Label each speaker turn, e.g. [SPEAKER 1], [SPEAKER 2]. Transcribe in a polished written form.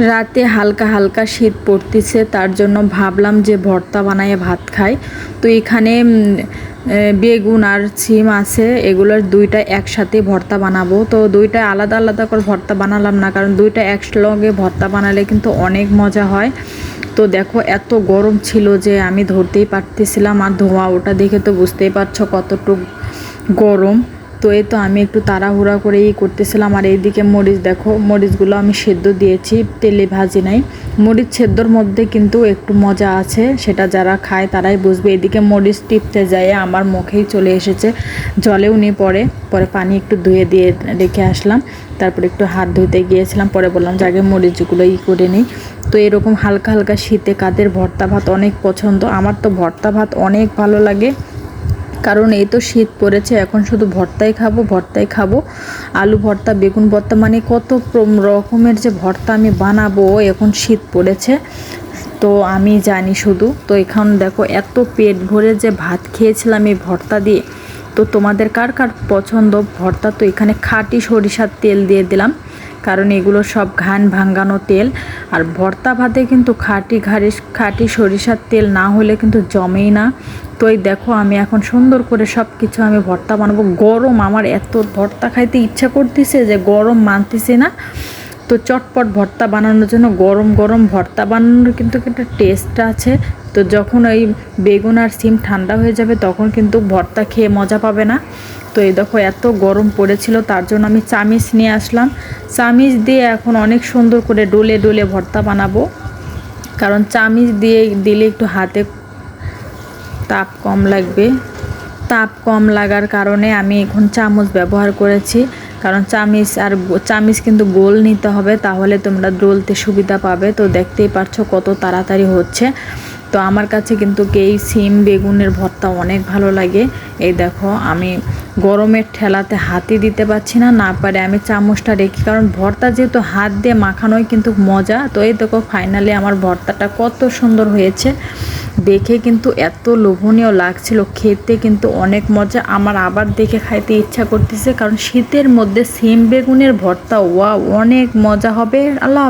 [SPEAKER 1] রাতে হালকা হালকা শীত পড়তেছে, তার জন্য ভাবলাম যে ভর্তা বানায় ভাত খাই। তো এখানে বেগুন আর সিম আছে, এগুলোর দুইটা একসাথে ভর্তা বানাবো। তো দুইটা আলাদা আলাদা করে ভর্তা বানালাম না, কারণ দুইটা একসঙ্গে ভর্তা বানালে কিন্তু অনেক মজা হয়। তো দেখো এত গরম ছিল যে আমি ধরতেই পারতেছিলাম, আর ধোঁয়া ওটা দেখে তো বুঝতেই পারছো কতটুকু গরম। তো এই তো আমি একটু তাড়াহুড়া করেই করতেছিলাম। আর এইদিকে মরিচ দেখো, মরিচগুলো আমি সেদ্ধ দিয়েছি, তেলে ভাজি নাই। মরিচ সেদ্ধর মধ্যে কিন্তু একটু মজা আছে, সেটা যারা খায় তারাই বুঝবে। এদিকে মরিচ টিপতে যায় আমার মুখেই চলে এসেছে, জলেও নিয়ে পরে পানি একটু ধুয়ে দিয়ে রেখে আসলাম। তারপরে একটু হাত ধুতে গিয়েছিলাম, পরে বললাম যে আগে মরিচগুলো করে নিই। তো এরকম হালকা হালকা শীতে কাদের ভর্তা ভাত অনেক পছন্দ। আমার তো ভর্তা ভাত অনেক ভালো লাগে, কারণ এই তো শীত পড়েছে, এখন শুধু ভর্তাই খাবো। আলু ভর্তা, বেগুন ভর্তা, মানে কত রকমের যে ভর্তা আমি বানাবো। এখন শীত পড়েছে তো আমি জানি শুধু। তো এখন দেখো এত পেট ভরে যে ভাত খেয়েছিলাম এই ভর্তা দিয়ে। তো তোমাদের কার কার পছন্দ ভর্তা? তো এখানে খাঁটি সরিষার তেল দিয়ে দিলাম, কারণ এগুলো সব ঘান ভাঙানো তেল। আর ভর্তা ভাতে কিন্তু খাঁটি সরিষার তেল না হলে কিন্তু জমেই না। তো এই দেখো আমি এখন সুন্দর করে সব কিছু আমি ভর্তা বানাবো। গরম, আমার এত ভর্তা খাইতে ইচ্ছা করতেছে যে গরম মানতেছে না। তো চটপট ভর্তা বানানোর জন্য গরম গরম ভর্তা বানানোর কিন্তু একটা টেস্ট আছে। তো যখন ওই বেগুন আর সিম ঠান্ডা হয়ে যাবে তখন কিন্তু ভর্তা খেয়ে মজা পাবে না। তো এই দেখো এত গরম পড়েছিল, তার জন্য আমি চামিচ নিয়ে আসলাম। চামিচ দিয়ে এখন অনেক সুন্দর করে ডলে ডলে ভর্তা বানাবো, কারণ চামিচ দিয়ে দিলে একটু হাতে তাপ কম লাগবে। তাপ কম লাগার কারণে আমি এখন চামচ ব্যবহার করেছি, কারণ চামিচ কিন্তু গোল নিতে হবে, তাহলে তোমরা ডলতে সুবিধা পাবে। তো দেখতেই পাচ্ছ কত তাড়াতাড়ি হচ্ছে। তো আমার কাছে কিন্তু এই সিম বেগুনের ভর্তা অনেক ভালো লাগে। এই দেখো আমি গরমের ঠেলাতে হাতই দিতে পারছি না, না পারে আমি চামচটা রেখে, কারণ ভর্তা যেহেতু হাত দিয়ে মাখানোই কিন্তু মজা। তো এই দেখো ফাইনালি আমার ভর্তাটা কত সুন্দর হয়েছে, দেখে কিন্তু এত লোভনীয় লাগছিল, খেতে কিন্তু অনেক মজা। আমার আবার দেখে খাইতে ইচ্ছা করতেছে, কারণ শীতের মধ্যে সিম বেগুনের ভর্তা ওয়া অনেক মজা হবে। আল্লাহ।